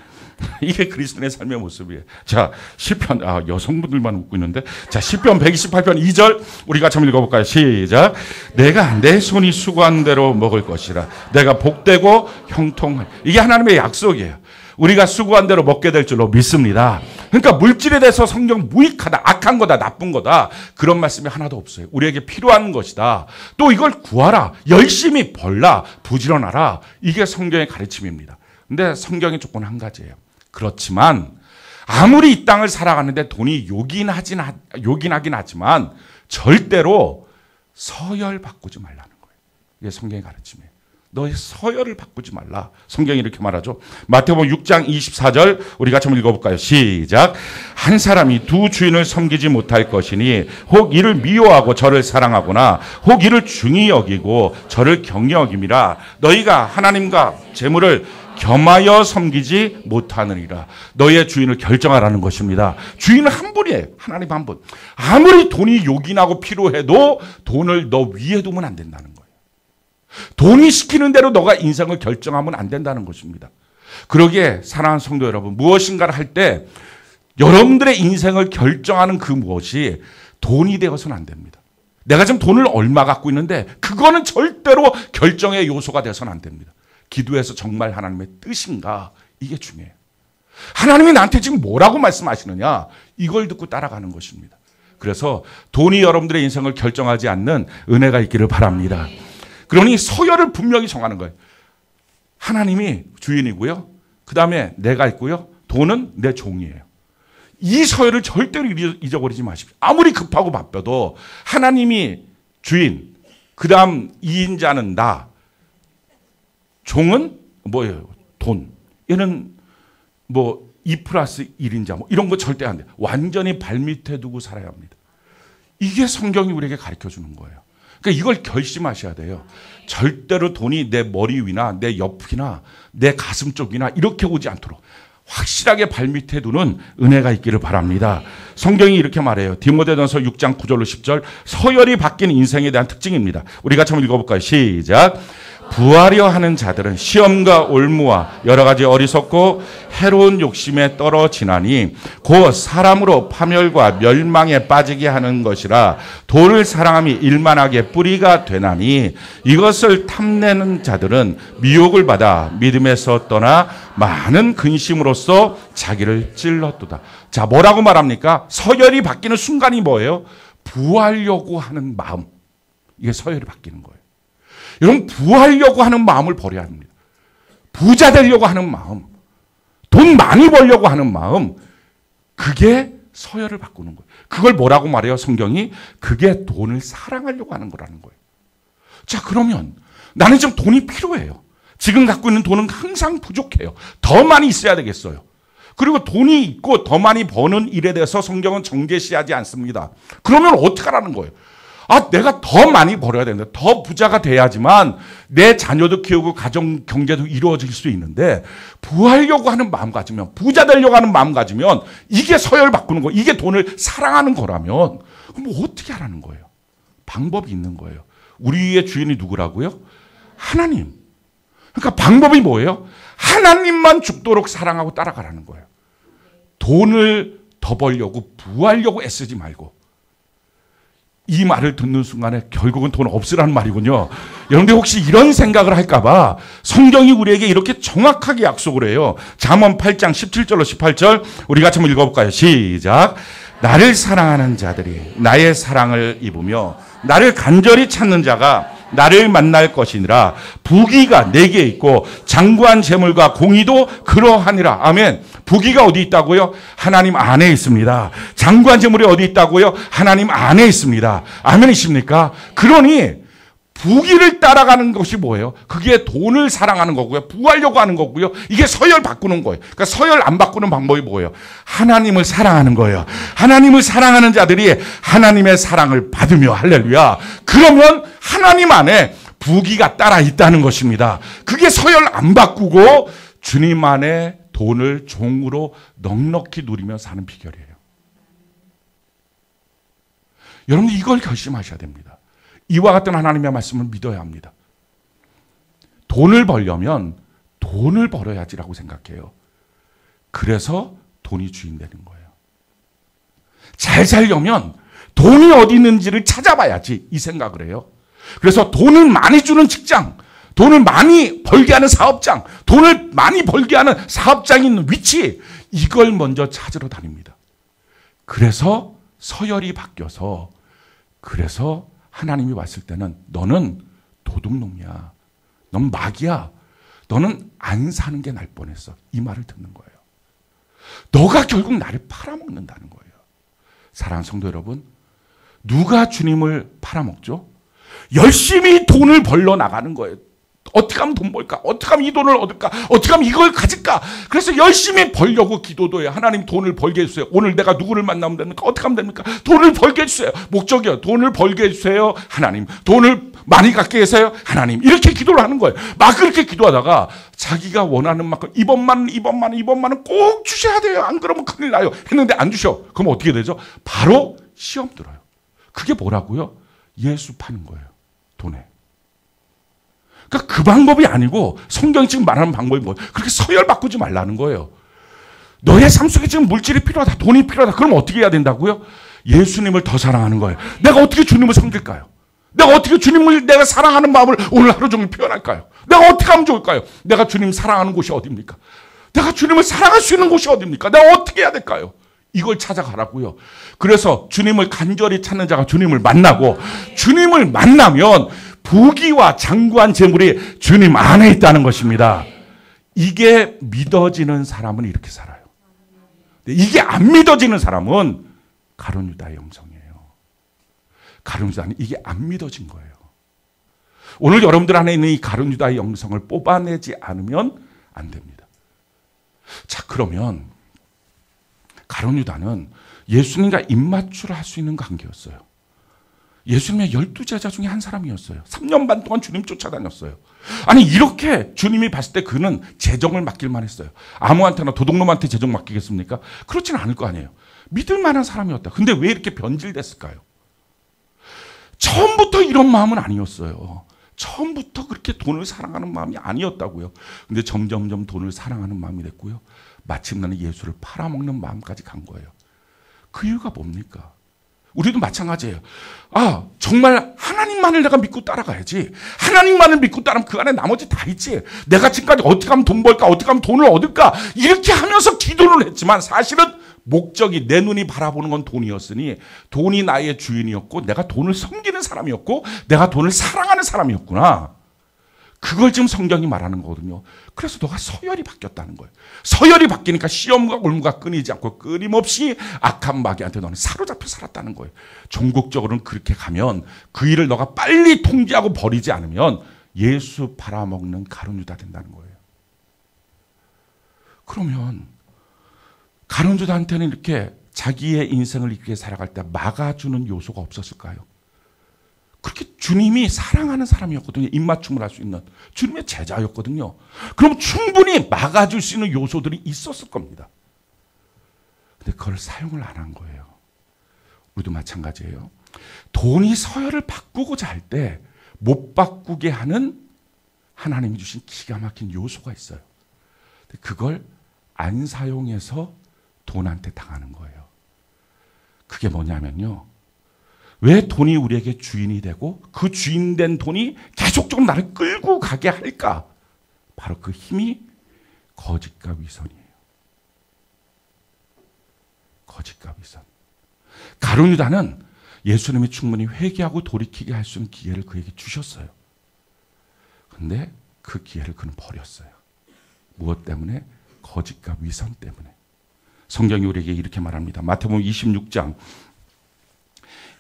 이게 그리스도인의 삶의 모습이에요. 자, 시편, 여성분들만 웃고 있는데. 자, 시편 128편 2절, 우리 같이 한번 읽어볼까요? 시작. 내가 내 손이 수고한 대로 먹을 것이라. 내가 복되고 형통할. 이게 하나님의 약속이에요. 우리가 수고한 대로 먹게 될 줄로 믿습니다. 그러니까 물질에 대해서 성경 무익하다, 악한 거다, 나쁜 거다. 그런 말씀이 하나도 없어요. 우리에게 필요한 것이다. 또 이걸 구하라. 열심히 벌라. 부지런하라. 이게 성경의 가르침입니다. 근데 성경의 조건 한 가지예요. 그렇지만 아무리 이 땅을 살아가는데 돈이 요긴하긴 하지만 절대로 서열 바꾸지 말라는 거예요. 이게 성경의 가르침이에요. 너의 서열을 바꾸지 말라. 성경이 이렇게 말하죠. 마태복음 6장 24절 우리 같이 한번 읽어볼까요? 시작. 한 사람이 두 주인을 섬기지 못할 것이니 혹 이를 미워하고 저를 사랑하거나 혹 이를 중히 여기고 저를 경히 여김이라. 너희가 하나님과 재물을 겸하여 섬기지 못하느니라. 너의 주인을 결정하라는 것입니다. 주인은 한 분이에요. 하나님 한 분. 아무리 돈이 요긴하고 필요해도 돈을 너 위에 두면 안 된다는 거예요. 돈이 시키는 대로 너가 인생을 결정하면 안 된다는 것입니다. 그러기에 사랑하는 성도 여러분, 무엇인가를 할 때 여러분들의 인생을 결정하는 그 무엇이 돈이 되어서는 안 됩니다. 내가 지금 돈을 얼마 갖고 있는데 그거는 절대로 결정의 요소가 되어서는 안 됩니다. 기도해서 정말 하나님의 뜻인가? 이게 중요해요. 하나님이 나한테 지금 뭐라고 말씀하시느냐? 이걸 듣고 따라가는 것입니다. 그래서 돈이 여러분들의 인생을 결정하지 않는 은혜가 있기를 바랍니다. 그러니 서열을 분명히 정하는 거예요. 하나님이 주인이고요. 그 다음에 내가 있고요. 돈은 내 종이에요. 이 서열을 절대로 잊어버리지 마십시오. 아무리 급하고 바빠도 하나님이 주인, 그 다음 2인자는 나, 종은 뭐예요? 돈. 얘는 뭐 2 플러스 1인자 뭐 이런 거 절대 안 돼. 완전히 발밑에 두고 살아야 합니다. 이게 성경이 우리에게 가르쳐 주는 거예요. 그러니까 이걸 결심하셔야 돼요. 절대로 돈이 내 머리 위나 내 옆이나 내 가슴 쪽이나 이렇게 오지 않도록 확실하게 발밑에 두는 은혜가 있기를 바랍니다. 성경이 이렇게 말해요. 디모데전서 6장 9절로 10절 서열이 바뀌는 인생에 대한 특징입니다. 우리 같이 한번 읽어볼까요? 시작. 부하려 하는 자들은 시험과 올무와 여러 가지 어리석고 해로운 욕심에 떨어지나니 곧 사람으로 파멸과 멸망에 빠지게 하는 것이라. 돈을 사랑함이 일만하게 뿌리가 되나니 이것을 탐내는 자들은 미혹을 받아 믿음에서 떠나 많은 근심으로써 자기를 찔렀도다. 자, 뭐라고 말합니까? 서열이 바뀌는 순간이 뭐예요? 부하려고 하는 마음. 이게 서열이 바뀌는 거예요. 여러분, 부하려고 하는 마음을 버려야 합니다. 부자 되려고 하는 마음, 돈 많이 벌려고 하는 마음, 그게 서열을 바꾸는 거예요. 그걸 뭐라고 말해요? 성경이 그게 돈을 사랑하려고 하는 거라는 거예요. 자, 그러면 나는 지금 돈이 필요해요. 지금 갖고 있는 돈은 항상 부족해요. 더 많이 있어야 되겠어요. 그리고 돈이 있고 더 많이 버는 일에 대해서 성경은 정죄시하지 않습니다. 그러면 어떻게 하라는 거예요? 내가 더 많이 벌어야 되는데 더 부자가 돼야지만 내 자녀도 키우고 가정 경제도 이루어질 수 있는데 부하려고 하는 마음 가지면, 부자 되려고 하는 마음 가지면 이게 서열 바꾸는 거, 이게 돈을 사랑하는 거라면 뭐 어떻게 하라는 거예요? 방법이 있는 거예요. 우리의 주인이 누구라고요? 하나님. 그러니까 방법이 뭐예요? 하나님만 죽도록 사랑하고 따라가라는 거예요. 돈을 더 벌려고 부하려고 애쓰지 말고. 이 말을 듣는 순간에 결국은 돈 없으라는 말이군요. 여러분들 혹시 이런 생각을 할까봐 성경이 우리에게 이렇게 정확하게 약속을 해요. 잠언 8장 17절로 18절 우리 같이 한번 읽어볼까요? 시작. 나를 사랑하는 자들이 나의 사랑을 입으며 나를 간절히 찾는 자가 나를 만날 것이니라. 부귀가 내게 있고 장구한 재물과 공의도 그러하니라. 아멘. 부귀가 어디 있다고요? 하나님 안에 있습니다. 장구한 재물이 어디 있다고요? 하나님 안에 있습니다. 아멘이십니까? 그러니 부귀를 따라가는 것이 뭐예요? 그게 돈을 사랑하는 거고요. 부하려고 하는 거고요. 이게 서열 바꾸는 거예요. 그러니까 서열 안 바꾸는 방법이 뭐예요? 하나님을 사랑하는 거예요. 하나님을 사랑하는 자들이 하나님의 사랑을 받으며, 할렐루야. 그러면 하나님 안에 부귀가 따라 있다는 것입니다. 그게 서열 안 바꾸고 주님 안에 돈을 종으로 넉넉히 누리며 사는 비결이에요. 여러분 이걸 결심하셔야 됩니다. 이와 같은 하나님의 말씀을 믿어야 합니다. 돈을 벌려면 돈을 벌어야지라고 생각해요. 그래서 돈이 주인 되는 거예요. 잘 살려면 돈이 어디 있는지를 찾아봐야지 이 생각을 해요. 그래서 돈을 많이 주는 직장, 돈을 많이 벌게 하는 사업장, 돈을 많이 벌게 하는 사업장이 있는 위치, 이걸 먼저 찾으러 다닙니다. 그래서 서열이 바뀌어서, 그래서 하나님이 왔을 때는 너는 도둑놈이야. 넌 마귀야. 너는 안 사는 게 날 뻔했어. 이 말을 듣는 거예요. 너가 결국 나를 팔아먹는다는 거예요. 사랑하는 성도 여러분, 누가 주님을 팔아먹죠? 열심히 돈을 벌러 나가는 거예요. 어떻게 하면 돈 벌까? 어떻게 하면 이 돈을 얻을까? 어떻게 하면 이걸 가질까? 그래서 열심히 벌려고 기도도 해요. 하나님 돈을 벌게 해주세요. 오늘 내가 누구를 만나면 됩니까? 어떻게 하면 됩니까? 돈을 벌게 해주세요. 목적이요. 돈을 벌게 해주세요. 하나님. 돈을 많이 갖게 해주세요. 하나님. 이렇게 기도를 하는 거예요. 막 그렇게 기도하다가 자기가 원하는 만큼 이번만은 꼭 주셔야 돼요. 안 그러면 큰일 나요. 했는데 안 주셔. 그럼 어떻게 되죠? 바로 시험 들어요. 그게 뭐라고요? 예수 파는 거예요. 돈에. 그러니까 그 방법이 아니고 성경이 지금 말하는 방법이 뭐예요? 그렇게 서열 바꾸지 말라는 거예요. 너의 삶 속에 지금 물질이 필요하다, 돈이 필요하다. 그럼 어떻게 해야 된다고요? 예수님을 더 사랑하는 거예요. 내가 어떻게 주님을 섬길까요? 내가 어떻게 주님을 내가 사랑하는 마음을 오늘 하루 종일 표현할까요? 내가 어떻게 하면 좋을까요? 내가 주님 사랑하는 곳이 어디입니까? 내가 주님을 사랑할 수 있는 곳이 어디입니까? 내가 어떻게 해야 될까요? 이걸 찾아가라고요. 그래서 주님을 간절히 찾는 자가 주님을 만나고, 주님을 만나면 부귀와 장구한 재물이 주님 안에 있다는 것입니다. 이게 믿어지는 사람은 이렇게 살아요. 이게 안 믿어지는 사람은 가룟 유다의 영성이에요. 가룟 유다는 이게 안 믿어진 거예요. 오늘 여러분들 안에 있는 이 가룟 유다의 영성을 뽑아내지 않으면 안 됩니다. 자, 그러면 가룟 유다는 예수님과 입맞추를 할 수 있는 관계였어요. 예수님의 12제자 중에 한 사람이었어요. 3년 반 동안 주님 쫓아다녔어요. 아니 이렇게 주님이 봤을 때 그는 재정을 맡길만 했어요. 아무한테나 도둑놈한테 재정 맡기겠습니까? 그렇지는 않을 거 아니에요. 믿을 만한 사람이었다. 근데 왜 이렇게 변질됐을까요? 처음부터 이런 마음은 아니었어요. 처음부터 그렇게 돈을 사랑하는 마음이 아니었다고요. 근데 점점점 돈을 사랑하는 마음이 됐고요. 마침내는 예수를 팔아먹는 마음까지 간 거예요. 그 이유가 뭡니까? 우리도 마찬가지예요. 정말 하나님만을 내가 믿고 따라가야지. 하나님만을 믿고 따르면 그 안에 나머지 다 있지. 내가 지금까지 어떻게 하면 돈 벌까? 어떻게 하면 돈을 얻을까? 이렇게 하면서 기도를 했지만 사실은 목적이, 내 눈이 바라보는 건 돈이었으니 돈이 나의 주인이었고 내가 돈을 섬기는 사람이었고 내가 돈을 사랑하는 사람이었구나. 그걸 지금 성경이 말하는 거거든요. 그래서 너가 서열이 바뀌었다는 거예요. 서열이 바뀌니까 시험과 올무가 끊이지 않고 끊임없이 악한 마귀한테 너는 사로잡혀 살았다는 거예요. 종국적으로는 그렇게 가면 그 일을 너가 빨리 통제하고 버리지 않으면 예수 팔아먹는 가룟 유다 된다는 거예요. 그러면 가룟 유다한테는 이렇게 자기의 인생을 이렇게 살아갈 때 막아주는 요소가 없었을까요? 그렇게 주님이 사랑하는 사람이었거든요. 입맞춤을 할 수 있는 주님의 제자였거든요. 그럼 충분히 막아줄 수 있는 요소들이 있었을 겁니다. 근데 그걸 사용을 안 한 거예요. 우리도 마찬가지예요. 돈이 서열을 바꾸고자 할 때 못 바꾸게 하는 하나님이 주신 기가 막힌 요소가 있어요. 그걸 안 사용해서 돈한테 당하는 거예요. 그게 뭐냐면요. 왜 돈이 우리에게 주인이 되고 그 주인 된 돈이 계속적으로 나를 끌고 가게 할까? 바로 그 힘이 거짓과 위선이에요. 거짓과 위선. 가룟 유다는 예수님이 충분히 회개하고 돌이키게 할 수 있는 기회를 그에게 주셨어요. 그런데 그 기회를 그는 버렸어요. 무엇 때문에? 거짓과 위선 때문에. 성경이 우리에게 이렇게 말합니다. 마태복음 26장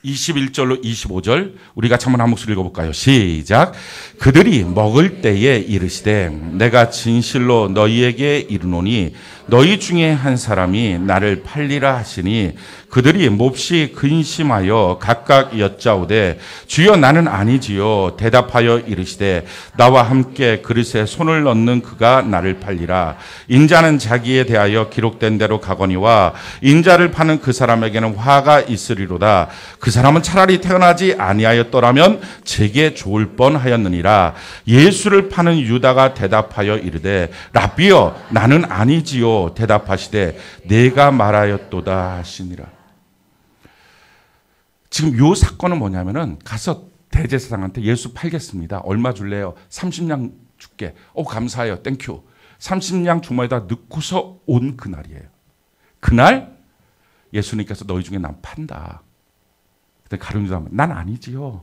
21절로 25절 우리 같이 한번 한 목소리 읽어볼까요? 시작. 그들이 먹을 때에 이르시되 내가 진실로 너희에게 이르노니 너희 중에 한 사람이 나를 팔리라 하시니 그들이 몹시 근심하여 각각 여짜오되 주여 나는 아니지요. 대답하여 이르시되 나와 함께 그릇에 손을 넣는 그가 나를 팔리라. 인자는 자기에 대하여 기록된 대로 가거니와 인자를 파는 그 사람에게는 화가 있으리로다. 그 사람은 차라리 태어나지 아니하였더라면 제게 좋을 뻔하였느니라. 예수를 파는 유다가 대답하여 이르되 랍비여 나는 아니지요. 대답하시되 내가 말하였도다 하시니라. 지금 요 사건은 뭐냐면은 가서 대제사장한테 예수 팔겠습니다. 얼마 줄래요? 30냥 줄게. 감사해요. 땡큐. 30냥 주머니에다 넣고서 온 그날이에요. 그날 예수님께서 너희 중에 난 판다. 근데 가룟 유다는 난 아니지요.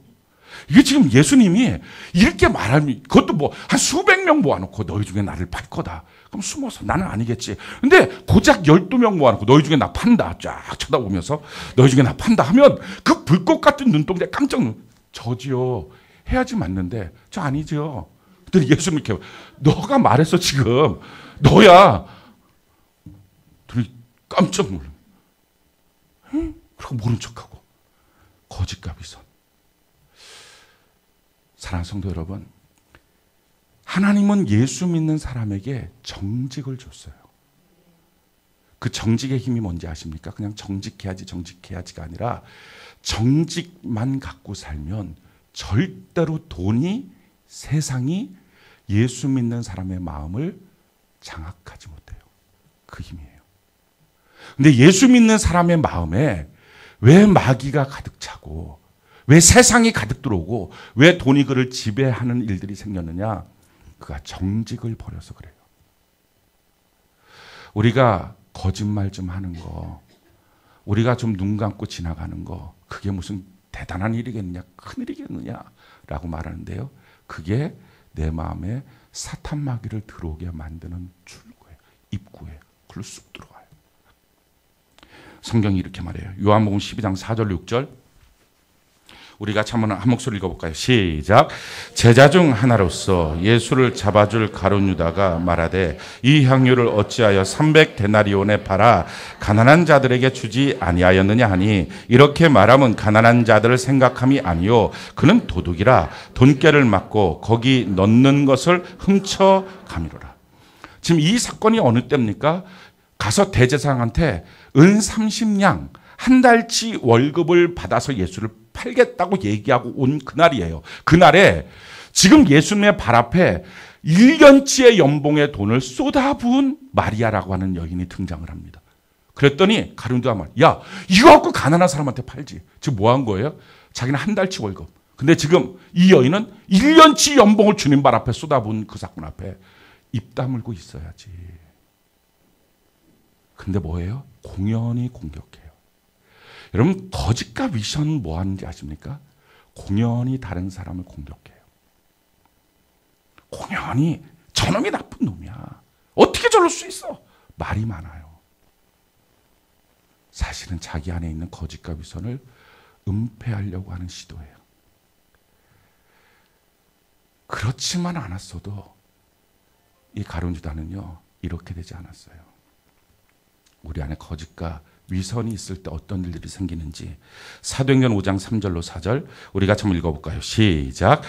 이게 지금 예수님이 이렇게 말하면 그것도 뭐 한 수백 명 모아놓고 너희 중에 나를 팔 거다. 그럼 숨어서 나는 아니겠지. 근데 고작 12명 모아놓고 너희 중에 나 판다. 쫙 쳐다보면서 너희 중에 나 판다 하면 그 불꽃 같은 눈동자에 깜짝 저지요. 해야지 맞는데 저 아니죠. 근데 예수님 이렇게 너가 말했어 지금. 너야. 둘이 깜짝 놀라. 응? 그리고 모른 척하고. 거짓과 위선. 사랑하는 성도 여러분, 하나님은 예수 믿는 사람에게 정직을 줬어요. 그 정직의 힘이 뭔지 아십니까? 그냥 정직해야지가 아니라 정직만 갖고 살면 절대로 돈이, 세상이 예수 믿는 사람의 마음을 장악하지 못해요. 그 힘이에요. 근데 예수 믿는 사람의 마음에 왜 마귀가 가득 차고 왜 세상이 가득 들어오고 왜 돈이 그를 지배하는 일들이 생겼느냐? 그가 정직을 버려서 그래요. 우리가 거짓말 좀 하는 거, 우리가 좀 눈 감고 지나가는 거, 그게 무슨 대단한 일이겠느냐, 큰 일이겠느냐라고 말하는데요. 그게 내 마음에 사탄 마귀를 들어오게 만드는 출구예요. 입구예요. 그걸로 쑥 들어와요. 성경이 이렇게 말해요. 요한복음 12장 4절 6절 우리 같이 한번 한 목소리 읽어볼까요? 시작. 제자 중 하나로서 예수를 잡아줄 가룟 유다가 말하되 이 향유를 어찌하여 300데나리온에 팔아 가난한 자들에게 주지 아니하였느냐 하니 이렇게 말하면 가난한 자들을 생각함이 아니요 그는 도둑이라 돈깨를 맞고 거기 넣는 것을 훔쳐 가미로라. 지금 이 사건이 어느 때입니까? 가서 대제사장한테 은 30냥 한 달치 월급을 받아서 예수를 팔겠다고 얘기하고 온 그날이에요. 그날에 지금 예수님의 발 앞에 1년치의 연봉의 돈을 쏟아부은 마리아라고 하는 여인이 등장을 합니다. 그랬더니 가룟 유다가 말, 야 이거 갖고 가난한 사람한테 팔지. 지금 뭐 한 거예요? 자기는 한 달치 월급. 근데 지금 이 여인은 1년치 연봉을 주님 발 앞에 쏟아부은 그 사건 앞에 입 다물고 있어야지. 근데 뭐예요? 공연히 공격해요. 여러분 거짓과 위선은 뭐 하는지 아십니까? 공연히 다른 사람을 공격해요. 공연히 저놈이 나쁜 놈이야. 어떻게 저럴 수 있어? 말이 많아요. 사실은 자기 안에 있는 거짓과 위선을 은폐하려고 하는 시도예요. 그렇지만 않았어도 이 가룟 유다는요 이렇게 되지 않았어요. 우리 안에 거짓과 위선이 있을 때 어떤 일들이 생기는지 사도행전 5장 3절로 4절 우리 같이 한번 읽어볼까요? 시작.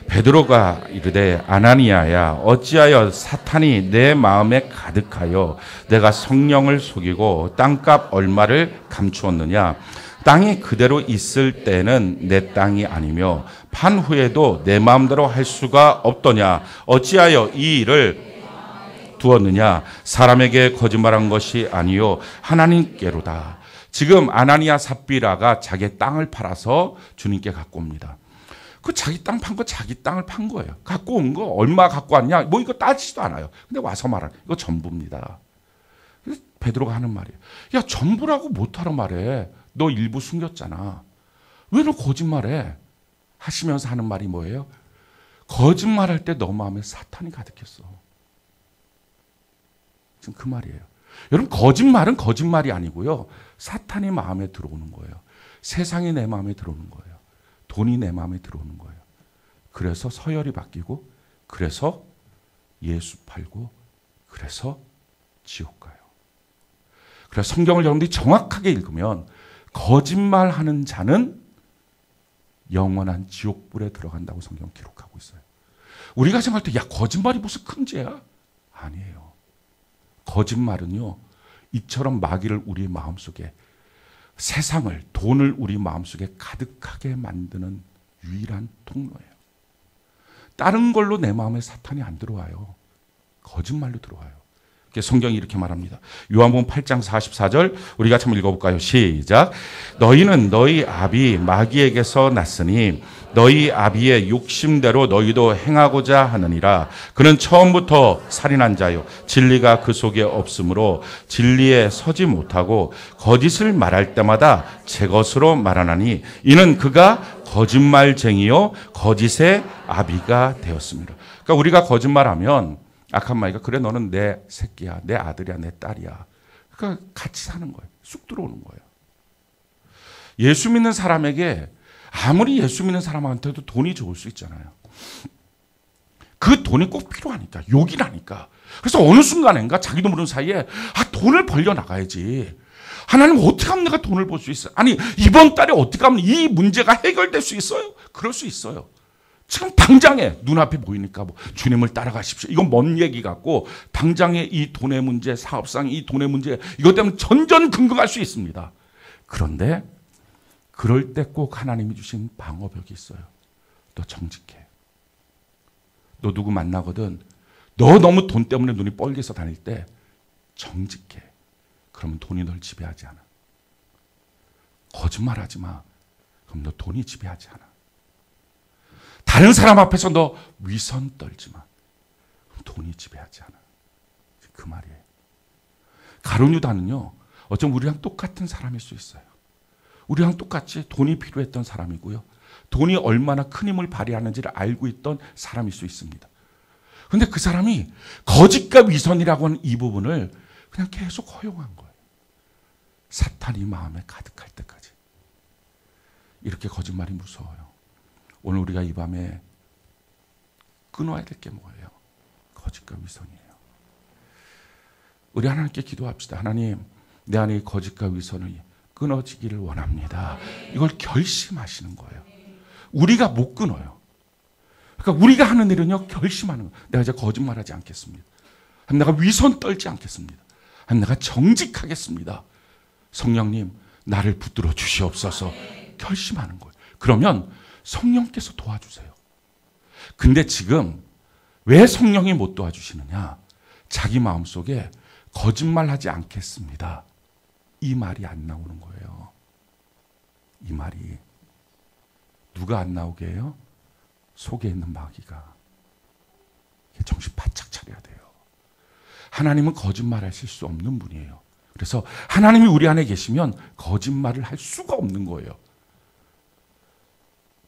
베드로가 이르되 아나니아야 어찌하여 사탄이 내 마음에 가득하여 내가 성령을 속이고 땅값 얼마를 감추었느냐. 땅이 그대로 있을 때는 내 땅이 아니며 판 후에도 내 마음대로 할 수가 없더냐. 어찌하여 이 일을 두었느냐. 사람에게 거짓말한 것이 아니요 하나님께로다. 지금 아나니아 삽비라가 자기 땅을 팔아서 주님께 갖고 옵니다. 그 자기 땅 판 거 자기 땅을 판 거예요. 갖고 온 거 얼마 갖고 왔냐 뭐 이거 따지지도 않아요. 근데 와서 말하는 이거 전부입니다. 베드로가 하는 말이에요. 야 전부라고 못하러 말해. 너 일부 숨겼잖아. 왜 너 거짓말해? 하시면서 하는 말이 뭐예요? 거짓말할 때 너 마음에 사탄이 가득했어. 지금 그 말이에요. 여러분 거짓말은 거짓말이 아니고요. 사탄이 마음에 들어오는 거예요. 세상이 내 마음에 들어오는 거예요. 돈이 내 마음에 들어오는 거예요. 그래서 서열이 바뀌고 그래서 예수 팔고 그래서 지옥 가요. 그래서 성경을 여러분들이 정확하게 읽으면 거짓말하는 자는 영원한 지옥불에 들어간다고 성경 기록하고 있어요. 우리가 생각할 때 야 거짓말이 무슨 큰 죄야? 아니에요. 거짓말은요 이처럼 마귀를 우리 마음속에 세상을 돈을 우리 마음속에 가득하게 만드는 유일한 통로예요. 다른 걸로 내 마음에 사탄이 안 들어와요. 거짓말로 들어와요. 성경이 이렇게 말합니다. 요한복음 8장 44절 우리 같이 한번 읽어볼까요? 시작. 너희는 너희 아비 마귀에게서 났으니 너희 아비의 욕심대로 너희도 행하고자 하느니라. 그는 처음부터 살인한 자요 진리가 그 속에 없으므로 진리에 서지 못하고 거짓을 말할 때마다 제 것으로 말하나니 이는 그가 거짓말쟁이요 거짓의 아비가 되었습니다. 그러니까 우리가 거짓말하면 악한 마귀가 그래 너는 내 새끼야 내 아들이야 내 딸이야. 그러니까 같이 사는 거예요. 쑥 들어오는 거예요. 예수 믿는 사람에게 아무리 예수 믿는 사람한테도 돈이 좋을 수 있잖아요. 그 돈이 꼭 필요하니까 욕이라니까. 그래서 어느 순간인가 자기도 모르는 사이에 돈을 벌려 나가야지. 하나님 어떻게 하면 내가 돈을 벌 수 있어요? 아니 이번 달에 어떻게 하면 이 문제가 해결될 수 있어요? 그럴 수 있어요. 지금 당장에 눈앞에 보이니까 뭐 주님을 따라가십시오. 이건 먼 얘기 같고 당장에 이 돈의 문제, 사업상 이 돈의 문제 이것 때문에 전전긍긍할 수 있습니다. 그런데 그럴 때 꼭 하나님이 주신 방어벽이 있어요. 너 정직해. 너 누구 만나거든. 너 너무 돈 때문에 눈이 뻘개서 다닐 때 정직해. 그러면 돈이 널 지배하지 않아. 거짓말하지 마. 그럼 너 돈이 지배하지 않아. 다른 사람 앞에서 너 위선 떨지 마. 그럼 돈이 지배하지 않아. 그 말이에요. 가룟 유다는요. 어쩌면 우리랑 똑같은 사람일 수 있어요. 우리랑 똑같이 돈이 필요했던 사람이고요. 돈이 얼마나 큰 힘을 발휘하는지를 알고 있던 사람일 수 있습니다. 그런데 그 사람이 거짓과 위선이라고 하는 이 부분을 그냥 계속 허용한 거예요. 사탄이 마음에 가득할 때까지. 이렇게 거짓말이 무서워요. 오늘 우리가 이 밤에 끊어야 될 게 뭐예요? 거짓과 위선이에요. 우리 하나님께 기도합시다. 하나님, 내 안에 거짓과 위선이 끊어지기를 원합니다. 이걸 결심하시는 거예요. 우리가 못 끊어요. 그러니까 우리가 하는 일은요, 결심하는 거예요. 내가 이제 거짓말하지 않겠습니다. 내가 위선 떨지 않겠습니다. 내가 정직하겠습니다. 성령님, 나를 붙들어 주시옵소서. 결심하는 거예요. 그러면 성령께서 도와주세요. 근데 지금 왜 성령이 못 도와주시느냐? 자기 마음속에 거짓말하지 않겠습니다. 이 말이 안 나오는 거예요. 이 말이. 누가 안 나오게 해요? 속에 있는 마귀가. 정신 바짝 차려야 돼요. 하나님은 거짓말하실 수 없는 분이에요. 그래서 하나님이 우리 안에 계시면 거짓말을 할 수가 없는 거예요.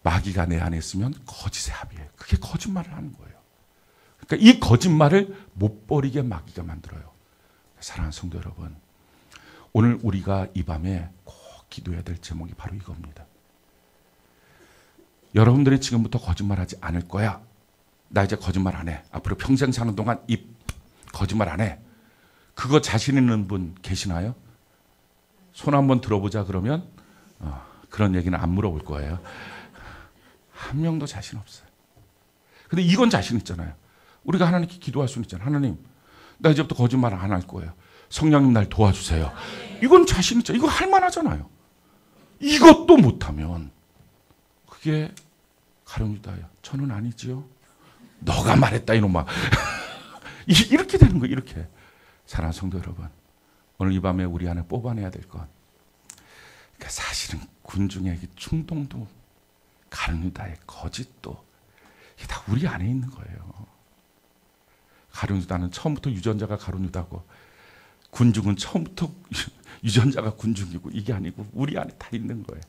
마귀가 내 안에 있으면 거짓의 합이에요. 그게 거짓말을 하는 거예요. 그러니까 이 거짓말을 못 버리게 마귀가 만들어요. 사랑하는 성도 여러분, 오늘 우리가 이 밤에 꼭 기도해야 될 제목이 바로 이겁니다. 여러분들이 지금부터 거짓말하지 않을 거야. 나 이제 거짓말 안 해. 앞으로 평생 사는 동안 입 거짓말 안 해. 그거 자신 있는 분 계시나요? 손 한번 들어보자 그러면 그런 얘기는 안 물어볼 거예요. 한 명도 자신 없어요. 근데 이건 자신 있잖아요. 우리가 하나님께 기도할 수는 있잖아요. 하나님, 나 이제부터 거짓말 안 할 거예요. 성령님 날 도와주세요. 이건 자신 있죠. 이거 할 만하잖아요. 이것도 못하면 그게 가룟 유다예요. 저는 아니지요. 너가 말했다 이놈아. 이렇게 되는 거예요. 이렇게. 사랑하는 성도 여러분, 오늘 이 밤에 우리 안에 뽑아내야 될 것. 그러니까 사실은 군중의 충동도 가룟 유다의 거짓도 이게 다 우리 안에 있는 거예요. 가룟 유다는 처음부터 유전자가 가룟 유다고 군중은 처음부터 유전자가 군중이고 이게 아니고 우리 안에 다 있는 거예요.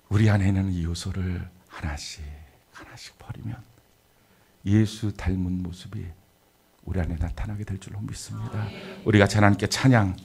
우리 안에 있는 이 요소를 하나씩 하나씩 버리면 예수 닮은 모습이 우리 안에 나타나게 될 줄로 믿습니다. 우리가 하나님께 찬양